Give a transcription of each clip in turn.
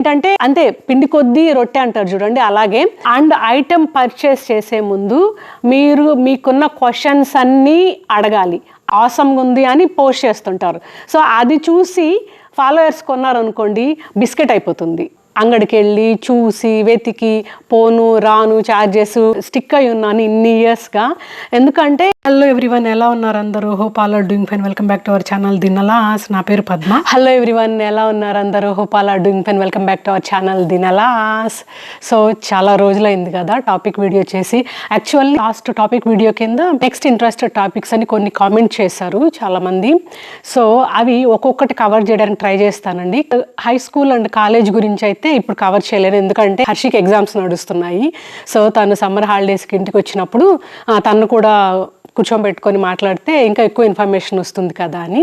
ఏంటంటే అంతే పిండి కొద్దీ రొట్టె అంటారు చూడండి, అలాగే. అండ్ ఐటెం పర్చేస్ చేసే ముందు మీరు మీకున్న క్వశ్చన్స్ అన్నీ అడగాలి. ఆసమ్గా ఉంది అని పోస్ట్ చేస్తుంటారు. సో అది చూసి ఫాలోయర్స్ కొన్నారనుకోండి, బిస్కెట్ అయిపోతుంది. అంగడికి వెళ్ళి చూసి వెతికి పోను రాను ఛార్జెస్ స్టిక్ అయి ఉన్నాను ఇన్ని ఇయర్స్గా. ఎందుకంటే హలో ఎవ్రీవన్, ఎలా ఉన్నారు అందరూ? Hope all are doing fine. Welcome back to our channel దినలాస్. నా పేరు పద్మ. హలో ఎవ్రీవన్, ఎలా ఉన్నారు అందరూ? Hope all are doing fine. Welcome back to our channel దినలాస్. సో చాలా రోజులైంది కదా టాపిక్ వీడియో చేసి. యాక్చువల్లీ లాస్ట్ టాపిక్ వీడియో కింద నెక్స్ట్ ఇంట్రెస్టెడ్ టాపిక్స్ అని కొన్ని కామెంట్ చేశారు చాలామంది. సో అవి ఒక్కొక్కటి కవర్ చేయడానికి ట్రై చేస్తానండి. హై స్కూల్ అండ్ కాలేజ్ గురించి అయితే ఇప్పుడు కవర్ చేయలేను, ఎందుకంటే హర్షికి ఎగ్జామ్స్ నడుస్తున్నాయి. సో తను సమ్మర్ హాలిడేస్కి ఇంటికి వచ్చినప్పుడు తను కూడా కూర్చోబెట్టుకొని మాట్లాడితే ఇంకా ఎక్కువ ఇన్ఫర్మేషన్ వస్తుంది కదా అని.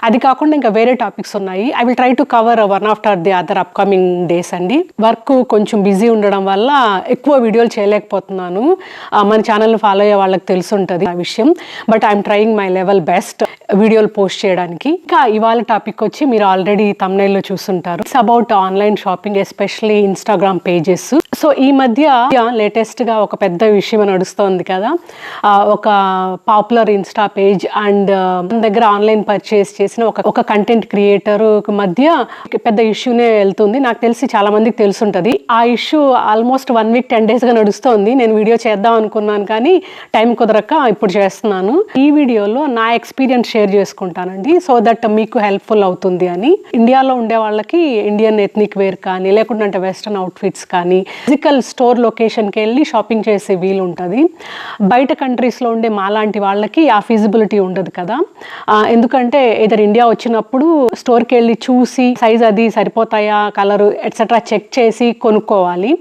అది కాకుండా ఇంకా వేరే టాపిక్స్ ఉన్నాయి. I will try to cover one after the other upcoming days అండి. వర్క్ కొంచెం బిజీ ఉండడం వల్ల ఎక్కువ వీడియోలు చేయలేకపోతున్నాను. మన ఛానల్ని ఫాలో అయ్యే వాళ్ళకి తెలుసుంటుంది ఆ విషయం. But I'm trying my level best వీడియోలు పోస్ట్ చేయడానికి. ఇంకా ఇవాళ టాపిక్ వచ్చి మీరు ఆల్రెడీ థంబ్నెయిల్లో చూస్తుంటారు. It's about online shopping, especially Instagram pages. So ఈ మధ్య లేటెస్ట్గా ఒక పెద్ద విషయం నడుస్తోంది కదా, ఒక పాపులర్ ఇన్స్టా పేజ్ అండ్ మన దగ్గర ఆన్లైన్ పర్చేస్ చేసిన ఒక కంటెంట్ క్రియేటర్ మధ్య పెద్ద ఇష్యూనే వెళ్తుంది. నాకు తెలిసి చాలా మందికి తెలుసుంటుంది. ఆ ఇష్యూ ఆల్మోస్ట్ 1 వీక్ 10 డేస్గా నడుస్తోంది. నేను వీడియో చేద్దాం అనుకున్నాను కానీ టైం కుదరక ఇప్పుడు చేస్తున్నాను. ఈ వీడియోలో నా ఎక్స్పీరియన్స్ షేర్ చేసుకుంటానండి, సో దట్ మీకు హెల్ప్ఫుల్ అవుతుంది అని. ఇండియాలో ఉండే వాళ్ళకి ఇండియన్ ఎథ్నిక్ వేర్ కానీ లేకుంటే వెస్ట్రన్ అవుట్ఫిట్స్ కానీ ఫిజికల్ స్టోర్ లొకేషన్కి వెళ్ళి షాపింగ్ చేసే వీలు ఉంటుంది. బయట కంట్రీస్లో ఉండే మాలాంటి వాళ్ళకి ఆ ఫీజిబిలిటీ ఉండదు కదా. ఎందుకంటే ఇద్దరు ఇండియా వచ్చినప్పుడు స్టోర్కి వెళ్ళి చూసి సైజ్ అది సరిపోతాయా, కలరు ఎట్సెట్రా చెక్ చేసి కొనుక్కోవాలి.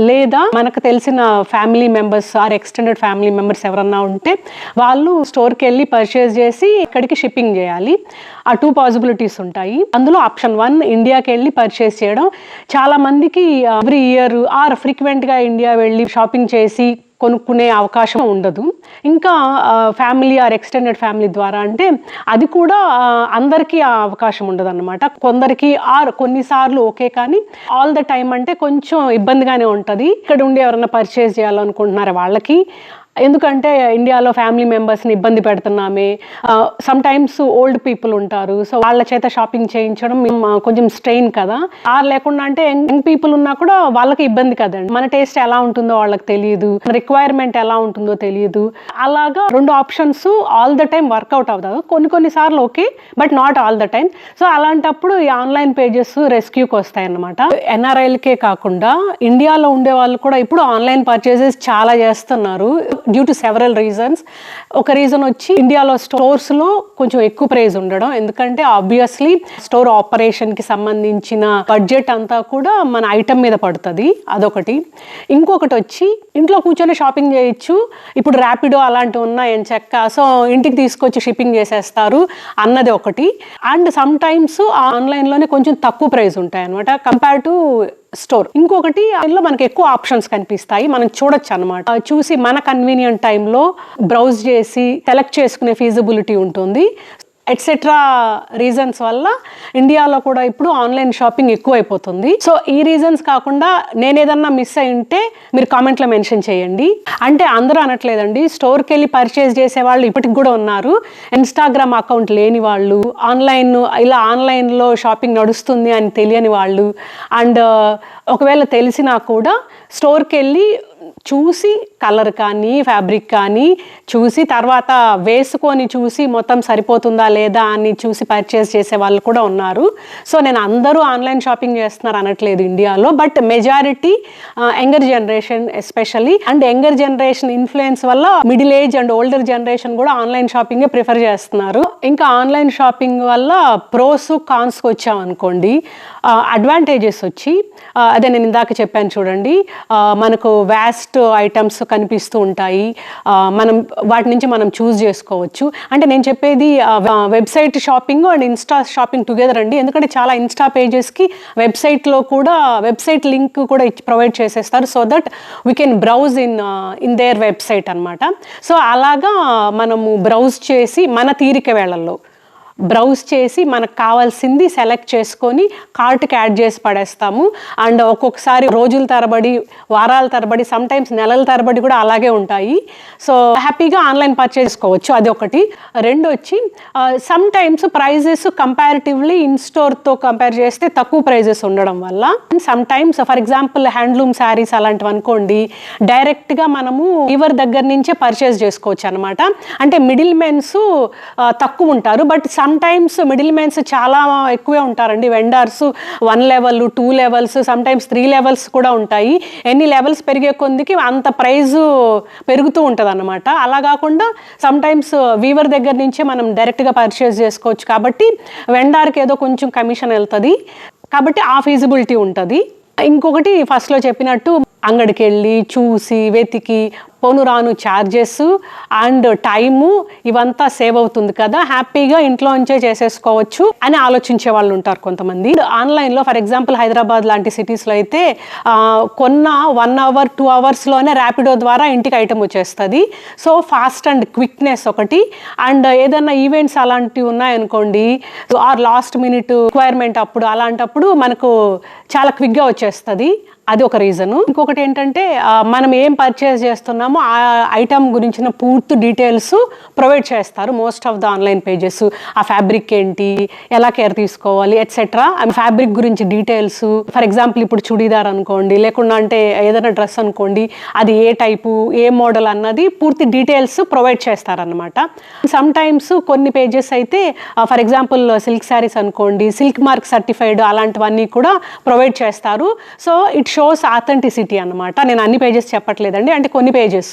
లేదా మనకు తెలిసిన family members or extended family members ఎవరన్నా ఉంటే వాళ్ళు స్టోర్కి వెళ్ళి పర్చేస్ చేసి ఇక్కడికి షిప్పింగ్ చేయాలి. ఆ 2 పాసిబిలిటీస్ ఉంటాయి. అందులో ఆప్షన్ 1 ఇండియాకి వెళ్ళి పర్చేస్ చేయడం. చాలా మందికి ఎవ్రీ ఇయర్ ఆర్ ఫ్రీక్వెంట్గా ఇండియా వెళ్ళి షాపింగ్ చేసి కొనుక్కునే అవకాశం ఉండదు. ఇంకా ఫ్యామిలీ ఆర్ ఎక్స్టెండెడ్ ఫ్యామిలీ ద్వారా అంటే అది కూడా అందరికీ ఆ అవకాశం ఉండదు అన్నమాట. కొందరికి ఆర్ కొన్నిసార్లు ఓకే, కానీ ఆల్ ద టైమ్ అంటే కొంచెం ఇబ్బందిగానే ఉంటుంది. ఇక్కడ ఉండి ఎవరైనా పర్చేస్ చేయాలనుకుంటున్నారా వాళ్ళకి, ఎందుకంటే ఇండియాలో ఫ్యామిలీ మెంబర్స్ని ఇబ్బంది పెడుతున్నామే. సమ్ టైమ్స్ ఓల్డ్ పీపుల్ ఉంటారు, సో వాళ్ళ చేత షాపింగ్ చేయించడం కొంచెం స్ట్రెయిన్ కదా. ఆర్ లేకుండా అంటే యంగ్ పీపుల్ ఉన్నా కూడా వాళ్ళకి ఇబ్బంది కదండి. మన టేస్ట్ ఎలా ఉంటుందో వాళ్ళకి తెలియదు, రిక్వైర్మెంట్ ఎలా ఉంటుందో తెలియదు. అలాగా 2 options all the time work out అవుతారు. కొన్నిసార్లు okay, but not all the time. So అలాంటప్పుడు ఈ ఆన్లైన్ పేజెస్ రెస్క్యూకి వస్తాయి అన్నమాట. ఎన్ఆర్ఐలకే కాకుండా ఇండియాలో ఉండే వాళ్ళు కూడా ఇప్పుడు ఆన్లైన్ పర్చేసెస్ చాలా చేస్తున్నారు డ్యూ టు సెవరల్ రీజన్స్. ఒక రీజన్ వచ్చి ఇండియాలో స్టోర్స్లో కొంచెం ఎక్కువ ప్రైస్ ఉండడం, ఎందుకంటే ఆబ్వియస్లీ స్టోర్ ఆపరేషన్కి సంబంధించిన బడ్జెట్ అంతా కూడా మన ఐటమ్ మీద పడుతుంది, అదొకటి. ఇంకొకటి వచ్చి ఇంట్లో కూర్చొని షాపింగ్ చేయొచ్చు, ఇప్పుడు ర్యాపిడో అలాంటివి ఉన్నాయని చెక్క, సో ఇంటికి తీసుకొచ్చి షిప్పింగ్ చేసేస్తారు అన్నది ఒకటి. అండ్ సమ్ టైమ్స్ ఆన్లైన్లోనే కొంచెం తక్కువ ప్రైస్ ఉంటాయి అనమాట కంపేర్ టు స్టోర్. ఇంకొకటి అందులో మనకి ఎక్కువ ఆప్షన్స్ కనిపిస్తాయి, మనం చూడొచ్చు అనమాట. చూసి మన కన్వీనియంట్ టైంలో బ్రౌజ్ చేసి సెలెక్ట్ చేసుకునే ఫీజిబిలిటీ ఉంటుంది. ఎట్సెట్రా రీజన్స్ వల్ల ఇండియాలో కూడా ఇప్పుడు ఆన్లైన్ షాపింగ్ ఎక్కువ అయిపోతుంది. సో ఈ రీజన్స్ కాకుండా నేను ఏదన్నా మిస్ అయి ఉంటే మీరు కామెంట్లో మెన్షన్ చేయండి. అంటే అందరూ అనట్లేదండి, స్టోర్కి వెళ్ళి పర్చేస్ చేసే వాళ్ళు ఇప్పటికి కూడా ఉన్నారు. ఇన్స్టాగ్రామ్ అకౌంట్ లేని వాళ్ళు, ఆన్లైన్లో షాపింగ్ నడుస్తుంది అని తెలియని వాళ్ళు, అండ్ ఒకవేళ తెలిసినా కూడా స్టోర్కి వెళ్ళి చూసి కలర్ కానీ ఫ్యాబ్రిక్ కానీ చూసి తర్వాత వేసుకొని చూసి మొత్తం సరిపోతుందా లేదా అని చూసి పర్చేస్ చేసే వాళ్ళు కూడా ఉన్నారు. సో నేను అందరూ ఆన్లైన్ షాపింగ్ చేస్తున్నారు అనట్లేదు ఇండియాలో, but majority younger generation especially, and younger generation influence వల్ల middle age and older generation కూడా ఆన్లైన్ షాపింగే ప్రిఫర్ చేస్తున్నారు. ఇంకా ఆన్లైన్ షాపింగ్ వల్ల ప్రోస్ కాన్స్కి వచ్చామనుకోండి, అడ్వాంటేజెస్ వచ్చి అదే నేను ఇందాక చెప్పాను చూడండి, మనకు వ్యాస్ట్ ఐటమ్స్ కనిపిస్తూ ఉంటాయి, మనం వాటి నుంచి మనం చూస్ చేసుకోవచ్చు. అంటే నేను చెప్పేది website shopping and Insta shopping together అండి. ఎందుకంటే చాలా ఇన్స్టా పేజెస్కి వెబ్సైట్లో కూడా వెబ్సైట్ లింక్ కూడా ప్రొవైడ్ చేసేస్తారు, so that we can browse in there website అనమాట. సో అలాగా మనము బ్రౌజ్ చేసి మన తీరిక వేళల్లో బ్రౌజ్ చేసి మనకు కావాల్సింది సెలెక్ట్ చేసుకొని కార్ట్కి యాడ్ చేసి పడేస్తాము. అండ్ ఒక్కొక్కసారి రోజుల తరబడి, వారాల తరబడి, సమ్టైమ్స్ నెలల తరబడి కూడా అలాగే ఉంటాయి. సో హ్యాపీగా ఆన్లైన్ పర్చేస్ చేసుకోవచ్చు. అది ఒకటి. రెండు వచ్చి సమ్టైమ్స్ ప్రైజెస్ కంపారిటివ్లీ ఇన్ స్టోర్తో కంపేర్ చేస్తే తక్కువ ప్రైజెస్ ఉండడం వల్ల, sometimes for example handloom sarees అలాంటివి అనుకోండి, డైరెక్ట్గా మనము వీవర్ దగ్గర నుంచే పర్చేస్ చేసుకోవచ్చు అనమాట. అంటే మిడిల్ మెన్స్ తక్కువ ఉంటారు, బట్ సమ్టైమ్స్ మిడిల్ మెన్స్ చాలా ఎక్కువే ఉంటారండి. Vendors 1 level, 2 levels, sometimes 3 levels కూడా ఉంటాయి. ఎన్ని లెవెల్స్ పెరిగే కొద్దికి అంత ప్రైజు పెరుగుతూ ఉంటుంది అన్నమాట. అలా కాకుండా సమ్టైమ్స్ వీవర్ దగ్గర నుంచే మనం డైరెక్ట్గా పర్చేస్ చేసుకోవచ్చు కాబట్టి వెండర్కి ఏదో కొంచెం కమిషన్ వెళ్తుంది కాబట్టి ఆ ఫీజిబిలిటీ ఉంటుంది. ఇంకొకటి ఫస్ట్లో చెప్పినట్టు అంగడికి వెళ్ళి చూసి వెతికి పోను రాను ఛార్జెస్ అండ్ టైము ఇవంతా సేవ్ అవుతుంది కదా, హ్యాపీగా ఇంట్లోంచే చేసేసుకోవచ్చు అని ఆలోచించే వాళ్ళు ఉంటారు కొంతమంది. ఆన్లైన్లో ఫర్ ఎగ్జాంపుల్ హైదరాబాద్ లాంటి సిటీస్లో అయితే కొన్న 1 అవర్ 2 అవర్స్లోనే ర్యాపిడో ద్వారా ఇంటికి ఐటమ్ వచ్చేస్తుంది. సో ఫాస్ట్ అండ్ క్విక్నెస్ ఒకటి. అండ్ ఏదైనా ఈవెంట్స్ అలాంటివి ఉన్నాయనుకోండి, ఆర్ లాస్ట్ మినిట్ రిక్వైర్మెంట్ అప్పుడు, అలాంటప్పుడు మనకు చాలా క్విక్గా వచ్చేస్తుంది. అది ఒక రీజను. ఇంకొకటి ఏంటంటే మనం ఏం పర్చేస్ చేస్తున్నామో ఆ ఐటమ్ గురించిన పూర్తి డీటెయిల్స్ ప్రొవైడ్ చేస్తారు most of the online pages. ఆ ఫ్యాబ్రిక్ ఏంటి, ఎలా కేర్ తీసుకోవాలి ఎట్సెట్రా, ఫ్యాబ్రిక్ గురించి డీటెయిల్స్. ఫర్ ఎగ్జాంపుల్ ఇప్పుడు చుడీదార్ అనుకోండి, లేకుండా అంటే ఏదైనా డ్రెస్ అనుకోండి, అది ఏ టైపు, ఏ మోడల్ అన్నది పూర్తి డీటెయిల్స్ ప్రొవైడ్ చేస్తారనమాట. సమ్ టైమ్స్ కొన్ని పేజెస్ అయితే ఫర్ ఎగ్జాంపుల్ సిల్క్ శారీస్ అనుకోండి, సిల్క్ మార్క్ సర్టిఫైడ్ అలాంటివన్నీ కూడా ప్రొవైడ్ చేస్తారు. సో ఇట్ షోస్ ఆథెంటిసిటీ అనమాట. నేను అన్ని పేజెస్ చెప్పట్లేదండి, అంటే కొన్ని పేజెస్.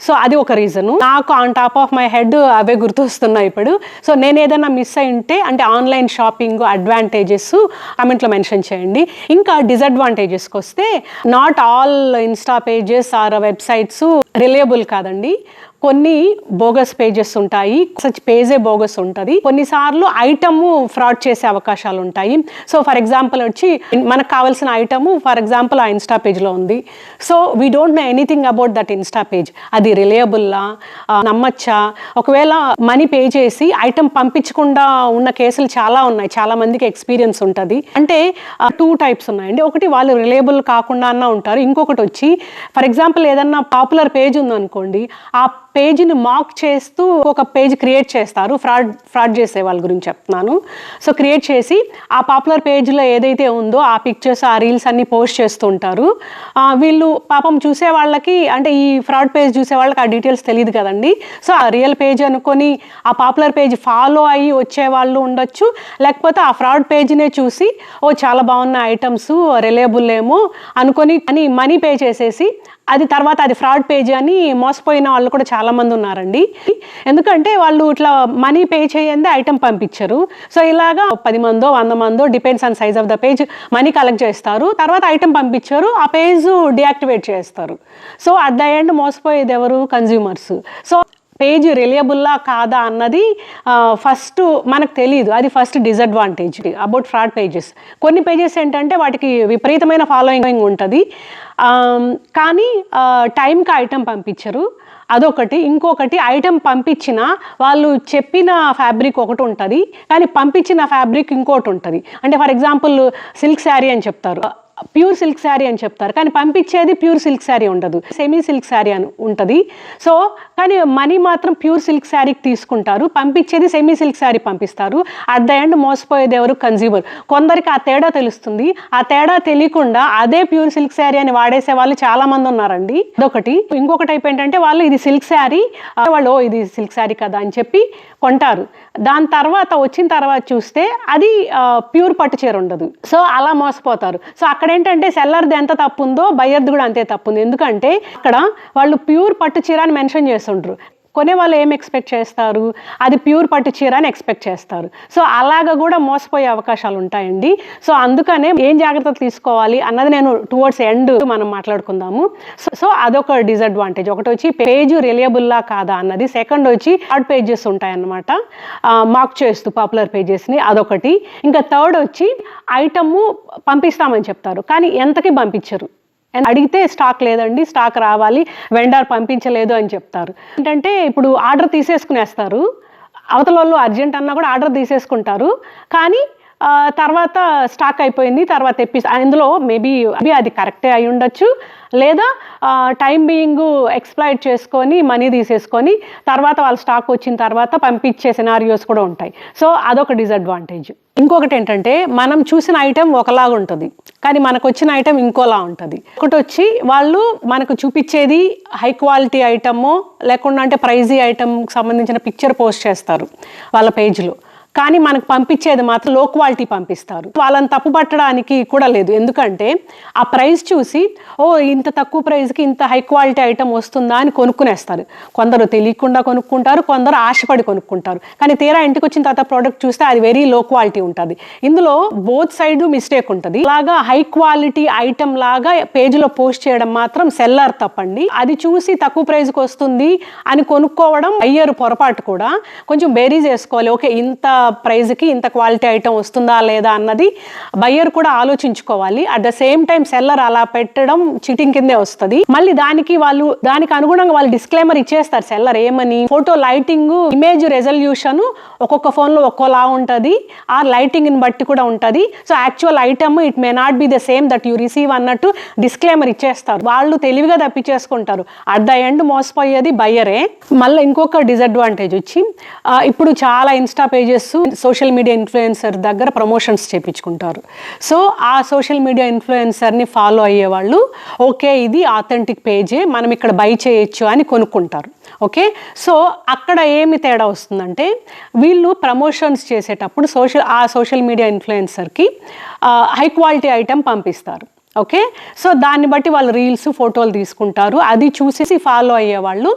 సో అది ఒక రీజను. నాకు on top of my head అవే గుర్తొస్తున్నాయి ఇప్పుడు. సో నేను ఏదైనా మిస్ అయింటే, అంటే ఆన్లైన్ షాపింగ్ అడ్వాంటేజెస్ కామెంట్లో మెన్షన్ చేయండి. ఇంకా డిసడ్వాంటేజెస్కి వస్తే, not all insta pages or websites reliable కాదండి. కొన్ని బోగస్ పేజెస్ ఉంటాయి, సచ్ పేజే బోగస్ ఉంటుంది. కొన్నిసార్లు ఐటము ఫ్రాడ్ చేసే అవకాశాలు ఉంటాయి. సో ఫర్ ఎగ్జాంపుల్ వచ్చి మనకు కావాల్సిన ఐటము ఫర్ ఎగ్జాంపుల్ ఆ ఇన్స్టా పేజ్లో ఉంది. So we don't know anything about that Insta page. అది రిలయబుల్లా, నమ్మచ్చా? ఒకవేళ మనీ పే చేసి ఐటమ్ పంపించకుండా ఉన్న కేసులు చాలా ఉన్నాయి, చాలా మందికి ఎక్స్పీరియన్స్ ఉంటుంది. అంటే 2 టైప్స్ ఉన్నాయండి. ఒకటి వాళ్ళు రిలయబుల్ కాకుండా అన్న ఉంటారు. ఇంకొకటి వచ్చి ఫర్ ఎగ్జాంపుల్ ఏదన్నా పాపులర్ పేజ్ ఉందనుకోండి, ఆ పేజ్ని మాక్ చేస్తూ ఒక పేజ్ క్రియేట్ చేస్తారు. ఫ్రాడ్ చేసే వాళ్ళ గురించి చెప్తున్నాను. సో క్రియేట్ చేసి ఆ పాపులర్ పేజ్లో ఏదైతే ఉందో ఆ పిక్చర్స్, ఆ రీల్స్ అన్ని పోస్ట్ చేస్తూ ఉంటారు. వీళ్ళు పాపం చూసే వాళ్ళకి, అంటే ఈ ఫ్రాడ్ పేజ్ చూసే వాళ్ళకి ఆ డీటెయిల్స్ తెలియదు కదండి. సో ఆ రియల్ పేజ్ అనుకొని ఆ పాపులర్ పేజ్ ఫాలో అయ్యి వచ్చే వాళ్ళు ఉండొచ్చు, లేకపోతే ఆ ఫ్రాడ్ పేజ్నే చూసి ఓ చాలా బాగున్న ఐటమ్స్ రిలయబుల్ ఏమో అనుకొని అని మనీ పే చేసేసి అది తర్వాత అది ఫ్రాడ్ పేజ్ అని మోసపోయిన వాళ్ళు కూడా చాలామంది ఉన్నారండి. ఎందుకంటే వాళ్ళు ఇట్లా మనీ పే చేయందే ఐటమ్ పంపించరు. సో ఇలాగా 10 మందో 100 మందో depends on size of the page money collect చేస్తారు, తర్వాత ఐటమ్ పంపించారు, ఆ పేజ్ డియాక్టివేట్ చేస్తారు. సో అట్ ద ఎండ్ మోసపోయేది ఎవరు? కన్జ్యూమర్స్. సో పేజ్ రిలయబుల్లా కాదా అన్నది ఫస్ట్ మనకు తెలియదు. అది first disadvantage about fraud pages. కొన్ని పేజెస్ ఏంటంటే వాటికి విపరీతమైన ఫాలోయింగ్ ఉంటుంది, కానీ టైంకి ఐటమ్ పంపించరు, అదొకటి. ఇంకొకటి ఐటమ్ పంపించిన వాళ్ళు చెప్పిన ఫ్యాబ్రిక్ ఒకటి ఉంటుంది, కానీ పంపించిన ఫ్యాబ్రిక్ ఇంకోటి ఉంటుంది. అంటే ఫర్ ఎగ్జాంపుల్ సిల్క్ శారీ అని చెప్తారు, ప్యూర్ సిల్క్ శారీ అని చెప్తారు, కానీ పంపించేది ప్యూర్ సిల్క్ శారీ ఉండదు, సెమీ సిల్క్ శారీ అని ఉంటుంది. సో కానీ మనీ మాత్రం ప్యూర్ సిల్క్ శారీకి తీసుకుంటారు, పంపించేది సెమీ సిల్క్ శారీ పంపిస్తారు. అట్ ద ఎండ్ మోసపోయేది ఎవరు? కన్జ్యూమర్. కొందరికి ఆ తేడా తెలుస్తుంది, ఆ తేడా తెలియకుండా అదే ప్యూర్ సిల్క్ శారీ అని వాడేసే వాళ్ళు చాలా మంది ఉన్నారండి. అదొకటి. ఇంకొక టైప్ ఏంటంటే వాళ్ళు ఇది సిల్క్ శారీ, వాళ్ళు ఇది సిల్క్ శారీ కదా అని చెప్పి కొంటారు. దాని తర్వాత వచ్చిన తర్వాత చూస్తే అది ప్యూర్ పట్టు చీర ఉండదు. సో అలా మోసపోతారు. సో అక్కడ ఏంటంటే సెల్లర్ది ఎంత తప్పు ఉందో బయ్యర్ది కూడా అంతే తప్పు ఉంది. ఎందుకంటే అక్కడ వాళ్ళు ప్యూర్ పట్టు చీర అని మెన్షన్ చేస్తుంటారు, కొనే వాళ్ళు ఏం ఎక్స్పెక్ట్ చేస్తారు? అది ప్యూర్ పట్టు చీర అని ఎక్స్పెక్ట్ చేస్తారు. సో అలాగా కూడా మోసపోయే అవకాశాలు ఉంటాయండి. సో అందుకనే ఏం జాగ్రత్తలు తీసుకోవాలి అన్నది నేను టువర్డ్స్ ఎండ్ మనం మాట్లాడుకుందాము. సో అదొక డిసడ్వాంటేజ్. ఒకటి వచ్చి పేజ్ రిలయబుల్లా కాదా అన్నది. సెకండ్ వచ్చి థర్డ్ పేజెస్ ఉంటాయన్నమాట, మార్క్ చేస్తూ పాపులర్ పేజెస్ని, అదొకటి. ఇంకా థర్డ్ వచ్చి ఐటమ్ పంపిస్తామని చెప్తారు, కానీ ఎంతకి పంపించరు. అడిగితే స్టాక్ లేదండి, స్టాక్ రావాలి, వెండర్ పంపించలేదు అని చెప్తారు. ఏంటంటే ఇప్పుడు ఆర్డర్ తీసేసుకునేస్తారు, అవతల వాళ్ళు అర్జెంట్ అన్నా కూడా ఆర్డర్ తీసేసుకుంటారు, కానీ తర్వాత స్టాక్ అయిపోయింది, తర్వాత ఇందులో మేబీ అది కరెక్టే అయి ఉండొచ్చు, లేదా టైం బీయింగ్ ఎక్స్ప్లాయిట్ చేసుకొని మనీ తీసేసుకొని తర్వాత వాళ్ళ స్టాక్ వచ్చిన తర్వాత పంపించే సినారియోస్ కూడా ఉంటాయి. సో అదొక డిసడ్వాంటేజ్. ఇంకొకటి ఏంటంటే, మనం చూసిన ఐటెం ఒకలాగా ఉంటుంది, కానీ మనకు వచ్చిన ఐటెం ఇంకోలా ఉంటుంది. ఒకటి వచ్చి వాళ్ళు మనకు చూపించేది హై క్వాలిటీ ఐటమో లేకుండా అంటే ప్రైజీ ఐటమ్కి సంబంధించిన పిక్చర్ పోస్ట్ చేస్తారు వాళ్ళ పేజ్లో, కానీ మనకు పంపించేది మాత్రం లో క్వాలిటీ పంపిస్తారు. వాళ్ళని తప్పు పట్టడానికి కూడా లేదు, ఎందుకంటే ఆ ప్రైస్ చూసి ఇంత తక్కువ ప్రైస్కి ఇంత హై క్వాలిటీ ఐటమ్ వస్తుందా అని కొనుక్కునేస్తారు. కొందరు తెలియకుండా కొనుక్కుంటారు, కొందరు ఆశపడి కొనుక్కుంటారు, కానీ తీరా ఇంటికి వచ్చిన తర్వాత ప్రోడక్ట్ చూస్తే అది వెరీ లో క్వాలిటీ ఉంటుంది. ఇందులో బోత్ సైడ్ మిస్టేక్ ఉంటుంది. అలాగా హై క్వాలిటీ ఐటమ్ లాగా పేజ్లో పోస్ట్ చేయడం మాత్రం సెల్లర్ తప్పండి. అది చూసి తక్కువ ప్రైస్కి వస్తుంది అని కొనుక్కోవడం అయ్యారు పొరపాటు. కూడా కొంచెం బేరీజ్ వేసుకోవాలి. ఓకే, ఇంత ప్రైజ్కి ఇంత క్వాలిటీ ఐటమ్ వస్తుందా లేదా అన్నది బయ్యర్ కూడా ఆలోచించుకోవాలి. At the same time seller అలా పెట్టడం చీటింగ్ కిందే వస్తుంది. మళ్ళీ దానికి అనుగుణంగా వాళ్ళు డిస్క్లైమర్ ఇచ్చేస్తారు సెల్లర్ ఏమని, ఫోటో లైటింగ్, ఇమేజ్ రెజల్యూషన్ ఒక్కొక్క ఫోన్లో ఒక్కోలా ఉంటుంది, ఆ లైటింగ్ ని బట్టి కూడా ఉంటుంది. So actual item it may not be the same that you receive అన్నట్టు డిస్క్లైమర్ ఇచ్చేస్తారు. వాళ్ళు తెలివిగా తప్పించేసుకుంటారు. అట్ ద ఎండ్ మోసపోయేది బయ్యరే. మళ్ళీ ఇంకొక డిసడ్వాంటేజ్ వచ్చి, ఇప్పుడు చాలా insta pages social media influencer దగ్గర ప్రమోషన్స్ చేయించుకుంటారు. సో ఆ సోషల్ మీడియా ఇన్ఫ్లుయెన్సర్ని ఫాలో అయ్యే వాళ్ళు ఓకే ఇది ఆథెంటిక్ పేజే, మనం ఇక్కడ బై చేయొచ్చు అని కొనుక్కుంటారు. ఓకే, సో అక్కడ ఏమి తేడా వస్తుందంటే, వీళ్ళు ప్రమోషన్స్ చేసేటప్పుడు ఆ సోషల్ మీడియా ఇన్ఫ్లుయెన్సర్కి హై క్వాలిటీ ఐటెం పంపిస్తారు. ఓకే, సో దాన్ని బట్టి వాళ్ళు రీల్స్ ఫోటోలు తీసుకుంటారు. అది చూసేసి ఫాలో అయ్యే వాళ్ళు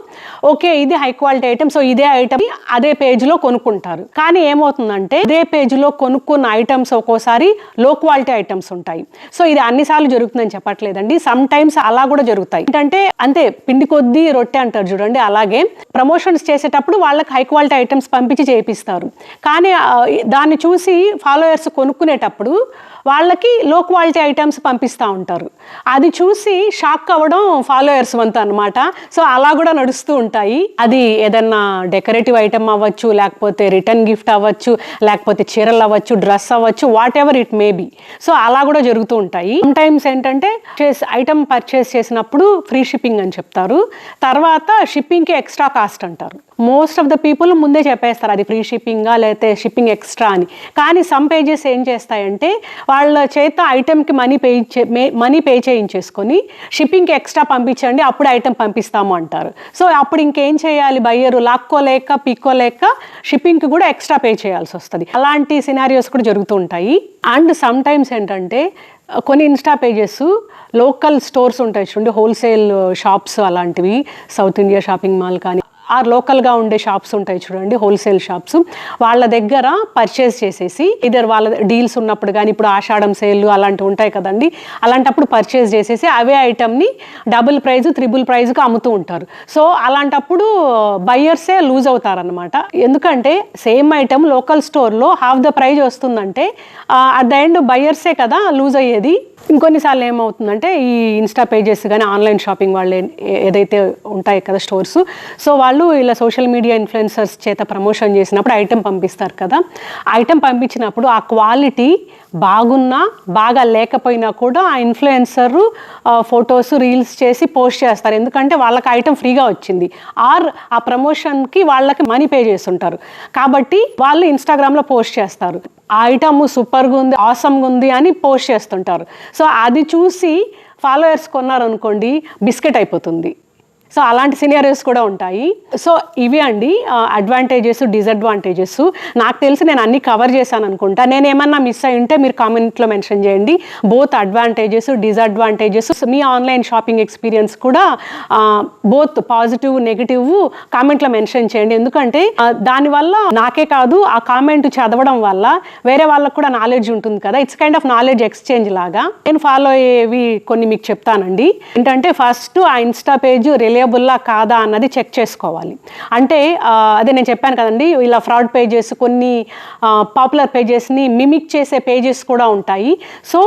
ఓకే ఇది హై క్వాలిటీ ఐటమ్, సో ఇదే ఐటమ్ అదే పేజ్లో కొనుక్కుంటారు. కానీ ఏమవుతుందంటే, అదే పేజ్లో కొనుక్కున్న ఐటమ్స్ ఒక్కోసారి లో క్వాలిటీ ఐటమ్స్ ఉంటాయి. సో ఇది అన్నిసార్లు జరుగుతుందని చెప్పట్లేదండి, సమ్ టైమ్స్ అలా కూడా జరుగుతాయి. ఏంటంటే అంతే పిండి కొద్దీ రొట్టె అంటారు చూడండి, అలాగే ప్రమోషన్స్ చేసేటప్పుడు వాళ్ళకి హై క్వాలిటీ ఐటమ్స్ పంపించి చేపిస్తారు. కానీ దాన్ని చూసి ఫాలోయర్స్ కొనుక్కునేటప్పుడు వాళ్ళకి లో క్వాలిటీ ఐటమ్స్ పంపిస్తూ ఉంటారు. అది చూసి షాక్ అవ్వడం ఫాలోయర్స్ వంత అనమాట. సో అలా కూడా నడుస్తూ ఉంటాయి. అది ఏదన్నా డెకరేటివ్ ఐటమ్ అవ్వచ్చు, లేకపోతే రిటర్న్ గిఫ్ట్ అవ్వచ్చు, లేకపోతే చీరలు అవ్వచ్చు, డ్రెస్ అవ్వచ్చు, what ever it may be. So అలా కూడా జరుగుతూ ఉంటాయి. సమ్ టైమ్స్ ఏంటంటే ఐటమ్ పర్చేస్ చేసినప్పుడు ఫ్రీ షిప్పింగ్ అని చెప్తారు, తర్వాత షిప్పింగ్కి ఎక్స్ట్రా కాస్ట్ అంటారు. మోస్ట్ ఆఫ్ ద పీపుల్ ముందే చెప్పేస్తారు అది ఫ్రీ షిప్పింగా లేకపోతే షిప్పింగ్ ఎక్స్ట్రా అని. కానీ సమ్ పేజెస్ ఏం చేస్తాయంటే, వాళ్ళ చేత ఐటెంకి మనీ పే చేయించేసుకొని షిప్పింగ్కి ఎక్స్ట్రా పంపించండి అప్పుడు ఐటెం పంపిస్తాము అంటారు. సో అప్పుడు ఇంకేం చేయాలి, బయ్యరు లాక్కోలేక పీక్కోలేక షిప్పింగ్కి కూడా ఎక్స్ట్రా పే చేయాల్సి వస్తుంది. అలాంటి సినారియోస్ కూడా జరుగుతూ ఉంటాయి. అండ్ సమ్ టైమ్స్ ఏంటంటే, కొన్ని ఇన్స్టా పేజెస్ లోకల్ స్టోర్స్ ఉంటాయి చూడండి, హోల్సేల్ షాప్స్ అలాంటివి, సౌత్ ఇండియా షాపింగ్ మాల్ కానీ లోకల్గా ఉండే షాప్స్ ఉంటాయి చూడండి, హోల్సేల్ షాప్స్, వాళ్ళ దగ్గర పర్చేస్ చేసేసి వాళ్ళ డీల్స్ ఉన్నప్పుడు కానీ, ఇప్పుడు ఆషాఢం సేల్ అలాంటివి ఉంటాయి కదండి, అలాంటప్పుడు పర్చేస్ చేసేసి అవే ఐటమ్ని డబుల్ ప్రైజ్ త్రిబుల్ ప్రైజ్కి అమ్ముతూ ఉంటారు. సో అలాంటప్పుడు బయ్యర్సే లూజ్ అవుతారనమాట. ఎందుకంటే సేమ్ ఐటమ్ లోకల్ స్టోర్లో హాఫ్ ద ప్రైజ్ వస్తుందంటే అట్ ద ఎండ్ బయ్యర్సే కదా లూజ్ అయ్యేది. ఇంకొన్నిసార్లు ఏమవుతుందంటే, ఈ ఇన్స్టా పేజెస్ కానీ ఆన్లైన్ షాపింగ్ వాళ్ళు ఏదైతే ఉంటాయి కదా స్టోర్స్, సో వాళ్ళు ఇలా సోషల్ మీడియా ఇన్ఫ్లుయెన్సర్స్ చేత ప్రమోషన్ చేసినప్పుడు ఐటెం పంపిస్తారు కదా, ఐటెం పంపించినప్పుడు ఆ క్వాలిటీ బాగున్నా బాగా లేకపోయినా కూడా ఆ ఇన్ఫ్లుయెన్సర్ ఫొటోస్ రీల్స్ చేసి పోస్ట్ చేస్తారు. ఎందుకంటే వాళ్ళకి ఐటెం ఫ్రీగా వచ్చింది, ఆర్ ఆ ప్రమోషన్కి వాళ్ళకి మనీ పే చేస్తుంటారు కాబట్టి వాళ్ళు ఇన్స్టాగ్రామ్లో పోస్ట్ చేస్తారు. ఆ ఐటమ్ సూపర్గా ఉంది, ఆసమ్గా ఉంది అని పోస్ట్ చేస్తుంటారు. సో అది చూసి ఫాలోయర్స్ కొన్నారనుకోండి, బిస్కెట్ అయిపోతుంది. సో అలాంటి సినారియోస్ కూడా ఉంటాయి. సో ఇవి అండి అడ్వాంటేజెస్ డిసడ్వాంటేజెస్. నాకు తెలిసి నేను అన్ని కవర్ చేశాను అనుకుంటా. నేను ఏమన్నా మిస్ అయి ఉంటే మీరు కామెంట్లో మెన్షన్ చేయండి. బోత్ అడ్వాంటేజెస్ డిసడ్వాంటేజెస్, మీ ఆన్లైన్ షాపింగ్ ఎక్స్పీరియన్స్ కూడా బోత్ పాజిటివ్ నెగిటివ్ కామెంట్లో మెన్షన్ చేయండి. ఎందుకంటే దానివల్ల నాకే కాదు, ఆ కామెంట్ చదవడం వల్ల వేరే వాళ్ళకు కూడా నాలెడ్జ్ ఉంటుంది కదా, it's kind of knowledge exchange లాగా. నేను ఫాలో అయ్యేవి కొన్ని మీకు చెప్తానండి. ఏంటంటే ఫస్ట్ ఆ ఇన్స్టా పేజ్ రిలయబుల్లా కాదా అన్నది చెక్ చేసుకోవాలి. అంటే అదే నేను చెప్పాను కదండి, ఇలా ఫ్రాడ్ పేజెస్, కొన్ని పాపులర్ పేజెస్ని మిమిక్ చేసే పేజెస్ కూడా ఉంటాయి. సో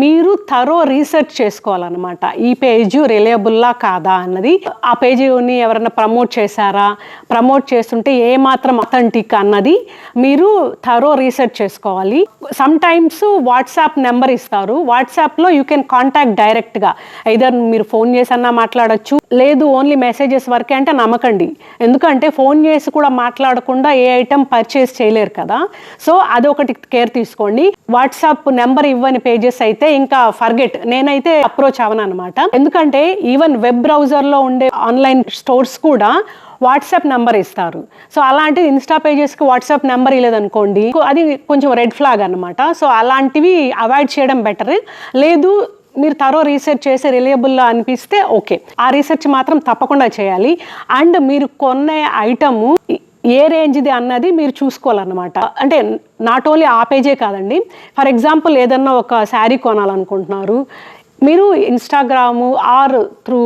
మీరు థరో రీసెర్చ్ చేసుకోవాలన్నమాట, ఈ పేజ్ రిలయబుల్లా కాదా అన్నది. ఆ పేజీని ఎవరైనా ప్రమోట్ చేశారా, ప్రమోట్ చేస్తుంటే ఏమాత్రం అథెంటిక్ అన్నది మీరు థరో రీసెర్చ్ చేసుకోవాలి. సమ్ టైమ్స్ వాట్సాప్ నెంబర్ ఇస్తారు, వాట్సాప్లో యూ కెన్ కాంటాక్ట్ డైరెక్ట్గా. ఐదర్ మీరు ఫోన్ చేసన్నా మాట్లాడచ్చు, లేదు ఓన్లీ మెసేజెస్ వరకే అంటే నమ్మకండి. ఎందుకంటే ఫోన్ చేసి కూడా మాట్లాడకుండా ఏ ఐటమ్ పర్చేస్ చేయలేరు కదా. సో అదొకటి కేర్ తీసుకోండి. వాట్సాప్ నెంబర్ ఇవ్వని పేజెస్ అయితే ఇంకా ఫర్గెట్. నేనైతే అప్రోచ్ అవను అనమాట. ఎందుకంటే ఈవెన్ వెబ్ బ్రౌజర్లో ఉండే ఆన్లైన్ స్టోర్స్ కూడా వాట్సాప్ నెంబర్ ఇస్తారు. సో అలాంటివి ఇన్స్టా పేజెస్కి వాట్సాప్ నెంబర్ ఇవ్వలేదనుకోండి, అది కొంచెం రెడ్ ఫ్లాగ్ అనమాట. సో అలాంటివి అవాయిడ్ చేయడం బెటర్. లేదు మీరు థరో రీసెర్చ్ చేసి రిలయబుల్లా అనిపిస్తే ఓకే, ఆ రీసెర్చ్ మాత్రం తప్పకుండా చేయాలి. అండ్ మీరు కొనే ఐటము ఏ రేంజ్ది అన్నది మీరు చూసుకోవాలన్నమాట. అంటే నాట్ ఓన్లీ ఆ పేజే కాదండి, ఫర్ ఎగ్జాంపుల్ ఏదన్నా ఒక శారీ కొనాలనుకుంటున్నారు, మీరు Instagram or through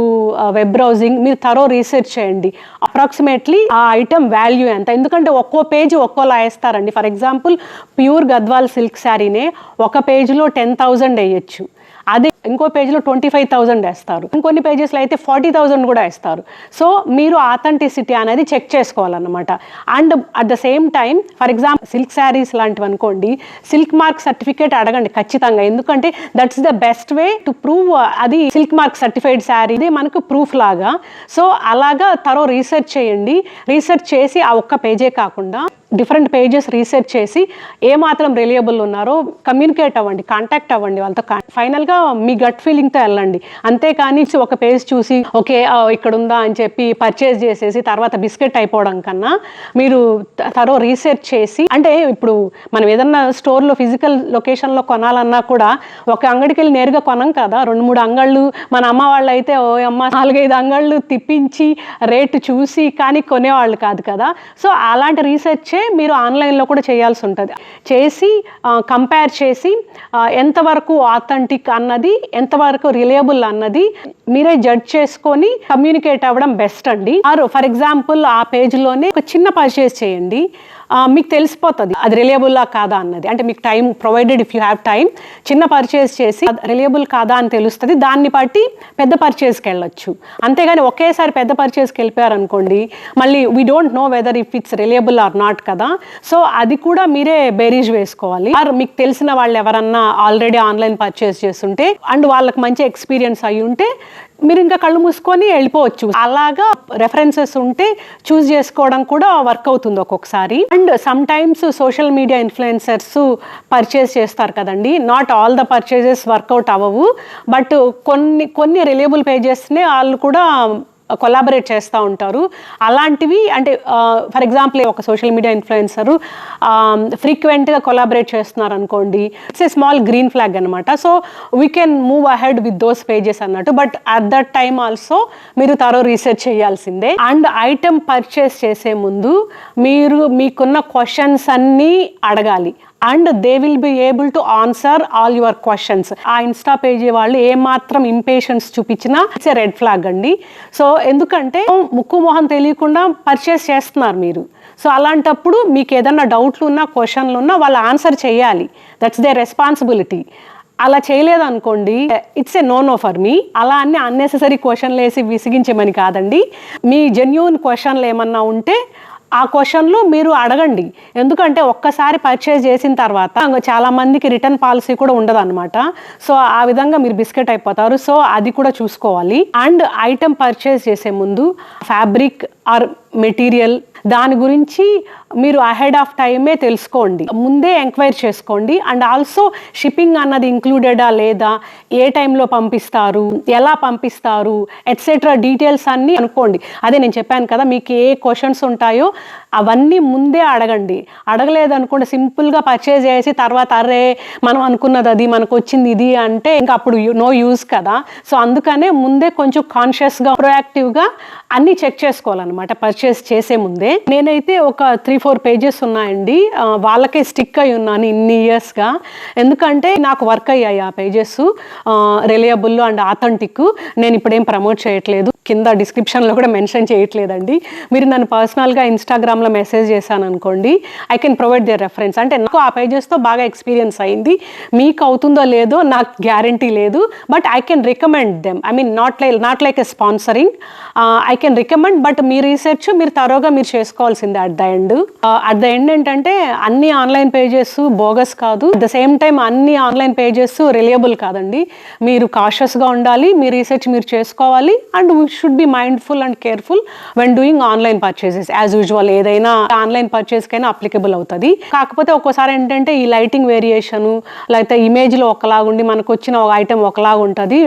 web browsing మీరు థరో రీసెర్చ్ చేయండి. అప్రాక్సిమేట్లీ ఆ ఐటమ్ వాల్యూ ఎంత, ఎందుకంటే ఒక్కో పేజ్ ఒక్కోలా వేస్తారండి. For example pure Gadwal silk శారీనే ఒక పేజ్లో 10,000 వేయచ్చు, అదే ఇంకో పేజ్లో 25,000 వేస్తారు, ఇంకొన్ని పేజెస్లో అయితే 40,000 కూడా వేస్తారు. సో మీరు ఆథెంటిసిటీ అనేది చెక్ చేసుకోవాలన్నమాట. And at the same time for example silk saris లాంటివి అనుకోండి, సిల్క్ మార్క్ సర్టిఫికేట్ అడగండి ఖచ్చితంగా. ఎందుకంటే that's the best way to prove అది సిల్క్ మార్క్ సర్టిఫైడ్ శారీ, ఇది మనకు ప్రూఫ్ లాగా. సో అలాగా థరో రీసెర్చ్ చేయండి. రీసెర్చ్ చేసి ఆ ఒక్క పేజే కాకుండా డిఫరెంట్ పేజెస్ రీసెర్చ్ చేసి ఏమాత్రం రిలయబుల్ ఉన్నారో కమ్యూనికేట్ అవ్వండి, కాంటాక్ట్ అవ్వండి వాళ్ళతో. ఫైనల్గా మీ గట్ ఫీలింగ్తో వెళ్ళండి. అంతేకాని ఒక పేజ్ చూసి ఓకే ఇక్కడ ఉందా అని చెప్పి పర్చేస్ చేసేసి తర్వాత బిస్కెట్ అయిపోవడం కన్నా మీరు థరో రీసెర్చ్ చేసి, అంటే ఇప్పుడు మనం ఏదన్నా స్టోర్లో ఫిజికల్ లొకేషన్లో కొనాలన్నా కూడా ఒక అంగడికి వెళ్ళి నేరుగా కొనం కదా, 2-3 అంగళ్ళు. మన అమ్మ వాళ్ళు అయితే ఓ అమ్మ 4-5 అంగళ్ళు తిప్పించి రేటు చూసి కానీ కొనేవాళ్ళు కాదు కదా. సో అలాంటి రీసెర్చ్ మీరు ఆన్లైన్లో కూడా చేయాల్సి ఉంటుంది. చేసి కంపేర్ చేసి ఎంతవరకు ఆథెంటిక్ అన్నది, ఎంతవరకు రిలయబుల్ అన్నది మీరే జడ్జ్ చేసుకొని కమ్యూనికేట్ అవ్వడం బెస్ట్ అండి. ఆర్ ఫర్ ఎగ్జాంపుల్ ఆ పేజ్లోనే ఒక చిన్న పర్చేస్ చేయండి, మీకు తెలిసిపోతుంది అది రిలయబుల్లా కాదా అన్నది. అంటే మీకు time provided, if you have time, చిన్న పర్చేస్ చేసి రిలయబుల్ కాదా అని తెలుస్తుంది. దాన్ని బట్టి పెద్ద పర్చేస్కి వెళ్ళొచ్చు. అంతేగాని ఒకేసారి పెద్ద పర్చేస్కి వెళ్ళిపోయారనుకోండి, మళ్ళీ we don't know whether if it's reliable or not కదా. సో అది కూడా మీరే బేరీజ్ వేసుకోవాలి. ఆర్ మీకు తెలిసిన వాళ్ళు ఎవరన్నా ఆల్రెడీ ఆన్లైన్ పర్చేస్ చేస్తుంటే అండ్ వాళ్ళకి మంచి ఎక్స్పీరియన్స్ అయ్యి ఉంటే మీరు ఇంకా కళ్ళు మూసుకొని వెళ్ళిపోవచ్చు. అలాగా రెఫరెన్సెస్ ఉంటే చూస్ చేసుకోవడం కూడా వర్క్ అవుతుంది ఒక్కొక్కసారి. And sometimes social media influencers purchase చేస్తారు కదండి, not all the purchases work out అవ్వవు. బట్ కొన్ని రిలయబుల్ పేజెస్నే వాళ్ళు కూడా కొలాబరేట్ చేస్తూ ఉంటారు. అలాంటివి అంటే ఫర్ ఎగ్జాంపుల్ ఒక సోషల్ మీడియా ఇన్ఫ్లుయెన్సరు ఫ్రీక్వెంట్గా కొలాబరేట్ చేస్తున్నారు అనుకోండి, it's a small green flag అనమాట. So we can move ahead with those pages అన్నట్టు. But at that time also మీరు థరో రీసెర్చ్ చేయాల్సిందే. అండ్ ఐటమ్ పర్చేస్ చేసే ముందు మీరు మీకున్న క్వశ్చన్స్ అన్నీ అడగాలి. And they will be able to answer all your questions. ఆ ఇన్స్టా పేజీ వాళ్ళు ఏమాత్రం ఇంపేషెన్స్ చూపించినా ఇట్స్ ఏ రెడ్ ఫ్లాగ్ అండి. సో ఎందుకంటే ముక్కు మొహం తెలియకుండా పర్చేస్ చేస్తున్నారు మీరు. సో అలాంటప్పుడు మీకు ఏదన్నా డౌట్లు ఉన్నా, క్వశ్చన్లు ఉన్నా వాళ్ళు ఆన్సర్ చేయాలి. That's they responsibility. అలా చేయలేదనుకోండి, it's a no for me. అలా అన్ని అన్నెసెసరీ క్వశ్చన్లు వేసి విసిగించమని కాదండి. మీ జెన్యూన్ క్వశ్చన్లు ఏమన్నా ఉంటే ఆ క్వశ్చన్లు మీరు అడగండి. ఎందుకంటే ఒక్కసారి పర్చేజ్ చేసిన తర్వాత చాలా మందికి రిటర్న్ పాలసీ కూడా ఉండదు అనమాట. సో ఆ విధంగా మీరు బిస్కెట్ అయిపోతారు. సో అది కూడా చూసుకోవాలి. అండ్ ఐటమ్ పర్చేజ్ చేసే ముందు ఫ్యాబ్రిక్ ఆర్ మెటీరియల్ దాని గురించి మీరు అహెడ్ ఆఫ్ టైమే తెలుసుకోండి, ముందే ఎంక్వైరీ చేసుకోండి. అండ్ ఆల్సో షిప్పింగ్ అన్నది ఇంక్లూడెడా లేదా, ఏ టైంలో పంపిస్తారు, ఎలా పంపిస్తారు, ఎట్సెట్రా డీటెయిల్స్ అన్నీ అనుకోండి. అదే నేను చెప్పాను కదా, మీకు ఏ క్వశ్చన్స్ ఉంటాయో అవన్నీ ముందే అడగండి. అడగలేదనుకోండి, సింపుల్గా పర్చేజ్ చేసి తర్వాత అరే మనం అనుకున్నది అది, మనకు వచ్చింది ఇది అంటే ఇంకా అప్పుడు నో యూజ్ కదా. సో అందుకనే ముందే కొంచెం కాన్షియస్గా, ప్రొయాక్టివ్గా అన్నీ చెక్ చేసుకోవాలన్నమాట పర్చేస్ చేసే ముందే. నేనైతే ఒక 3-4 పేజెస్ ఉన్నాయండి, వాళ్ళకే స్టిక్ అయి ఉన్నాను ఇన్ని ఇయర్స్గా. ఎందుకంటే నాకు వర్క్ అయ్యాయి ఆ పేజెస్, రిలయబుల్ అండ్ ఆథెంటిక్. నేను ఇప్పుడేం ప్రమోట్ చేయట్లేదు, కింద డిస్క్రిప్షన్లో కూడా మెన్షన్ చేయట్లేదండి. మీరు నన్ను పర్సనల్గా ఇన్స్టాగ్రామ్లో మెసేజ్ చేశాను అనుకోండి, I can provide their reference. అంటే నాకు ఆ పేజెస్తో బాగా ఎక్స్పీరియన్స్ అయింది, మీకు అవుతుందో లేదో నాకు గ్యారంటీ లేదు, but I can recommend them. I mean not like a sponsoring, I can recommend. But me research మీరు తరోగా మీరు చేసుకోవాల్సిందే అట్ ద ఎండ్ ఏంటంటే అన్ని ఆన్లైన్ పేజెస్ బోగస్ కాదు, అట్ ద సేమ్ టైం అన్ని ఆన్లైన్ పేజెస్ రిలయబుల్ కాదండి. మీరు కాషియస్గా ఉండాలి, మీ రీసెర్చ్ మీరు చేసుకోవాలి, and we should be mindful and careful when doing online purchases. As usual ఏదైనా ఆన్లైన్ పర్చేస్కైనా అప్లికబుల్ అవుతుంది. కాకపోతే ఒక్కోసారి ఏంటంటే ఈ లైటింగ్ వేరియేషను, లేకపోతే ఇమేజ్లో ఒకలాగుండి మనకు వచ్చిన ఒక ఐటెం ఒకలాగా ఉంటుంది,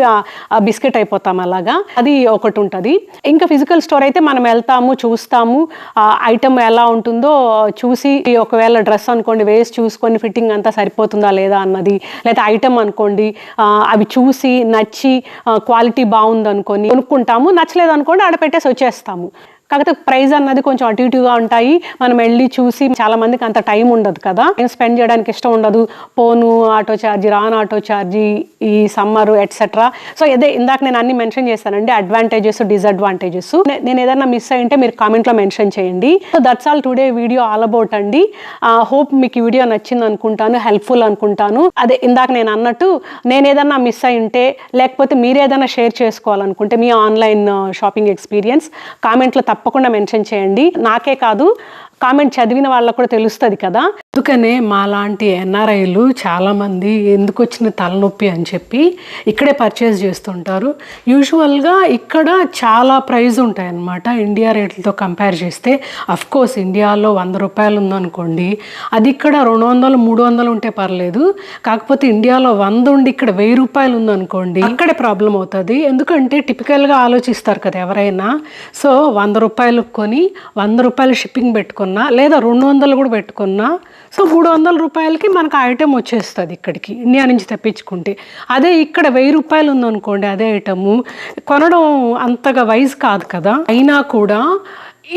బిస్కెట్ అయిపోతాం అలాగా, అది ఒకటి ఉంటుంది. ఇంకా ఫిజికల్ స్టోర్ అయితే మనం వెళ్తాము, చూస్తాము, ఐటెం ఎలా ఉంటుందో చూసి, ఒకవేళ డ్రెస్ అనుకోండి వేసి చూసుకొని ఫిట్టింగ్ అంతా సరిపోతుందా లేదా అన్నది, లేదా ఐటెం అనుకోండి అవి చూసి నచ్చి క్వాలిటీ బాగుంది అనుకొని కొనుక్కుంటాము, నచ్చలేదు అనుకోండి ఆడ పెట్టేసి వచ్చేస్తాము. కాకపోతే ప్రైస్ అన్నది కొంచెం అటు ఇటుగా ఉంటాయి, మనం వెళ్ళి చూసి, చాలా మందికి అంత టైం ఉండదు కదా, స్పెండ్ చేయడానికి ఇష్టం ఉండదు, పోను ఆటో ఛార్జీ, రాను ఆటో ఛార్జీ, ఈ సమ్మర్ ఎట్సెట్రా. సో ఇదే ఇందాక నేను అన్ని మెన్షన్ చేశానండి, అడ్వాంటేజెస్ డిసడ్వాంటేజెస్. నేను ఏదైనా మిస్ అయ్యింటే మీరు కామెంట్లో మెన్షన్ చేయండి. So that's all today video all about అండి. హోప్ మీకు ఈ వీడియో నచ్చింది అనుకుంటాను, హెల్ప్ఫుల్ అనుకుంటాను. అదే ఇందాక నేను అన్నట్టు, నేను ఏదైనా మిస్ అయి ఉంటే, లేకపోతే మీరు ఏదైనా షేర్ చేసుకోవాలనుకుంటే మీ ఆన్లైన్ షాపింగ్ ఎక్స్పీరియన్స్ కామెంట్లో తప్పకుండా మెన్షన్ చేయండి. నాకే కాదు, కామెంట్ చదివిన వాళ్ళకు కూడా తెలుస్తుంది కదా. అందుకనే మాలాంటి ఎన్ఆర్ఐలు చాలామంది ఎందుకు వచ్చిన తలనొప్పి అని చెప్పి ఇక్కడే పర్చేస్ చేస్తుంటారు. యూజువల్గా ఇక్కడ చాలా ప్రైస్ ఉంటాయన్నమాట ఇండియా రేట్లతో కంపేర్ చేస్తే. అఫ్కోర్స్ ఇండియాలో 100 రూపాయలు ఉందనుకోండి, అది ఇక్కడ 200, 300 ఉంటే పర్లేదు. కాకపోతే ఇండియాలో 100 ఉండి ఇక్కడ 1000 రూపాయలు ఉందనుకోండి, అక్కడే ప్రాబ్లం అవుతుంది. ఎందుకంటే టిపికల్గా ఆలోచిస్తారు కదా ఎవరైనా. సో 100 రూపాయలు కొని 100 రూపాయలు షిప్పింగ్ పెట్టుకున్నా, లేదా 200 కూడా పెట్టుకున్నా, సో 300 రూపాయలకి మనకు ఆ ఐటెం వచ్చేస్తుంది ఇక్కడికి, ఇండియా నుంచి తెప్పించుకుంటే. అదే ఇక్కడ 1000 రూపాయలు ఉందనుకోండి, అదే ఐటము కొనడం అంతగా వైజ్ కాదు కదా. అయినా కూడా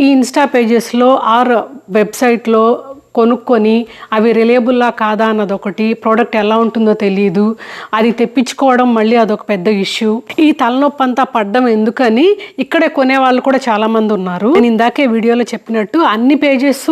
ఈ ఇన్స్టా పేజెస్లో ఆర్ వెబ్సైట్లో కొనుక్కొని అవి రిలయబుల్లా కాదా అన్నది ఒకటి, ప్రోడక్ట్ ఎలా ఉంటుందో తెలియదు, అది తెప్పించుకోవడం మళ్ళీ అదొక పెద్ద ఇష్యూ. ఈ తలనొప్పి అంతా పడ్డం ఎందుకని ఇక్కడే కొనే వాళ్ళు కూడా చాలామంది ఉన్నారు. నేను ఇందాకే వీడియోలో చెప్పినట్టు అన్ని పేజెస్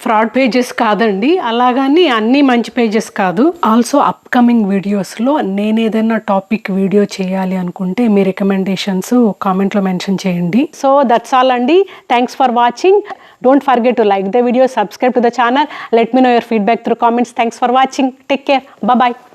ఫ్రాడ్ పేజెస్ కాదండి, అలాగని అన్ని మంచి పేజెస్ కాదు. ఆల్సో అప్కమింగ్ వీడియోస్లో నేను ఏదైనా టాపిక్ వీడియో చేయాలి అనుకుంటే మీ రికమెండేషన్స్ కామెంట్లో మెన్షన్ చేయండి. సో దట్స్ ఆల్ అండి. Thanks for watching. Don't forget to like the video, subscribe to the channel. Let me know your feedback through comments. Thanks for watching. Take care. Bye-bye.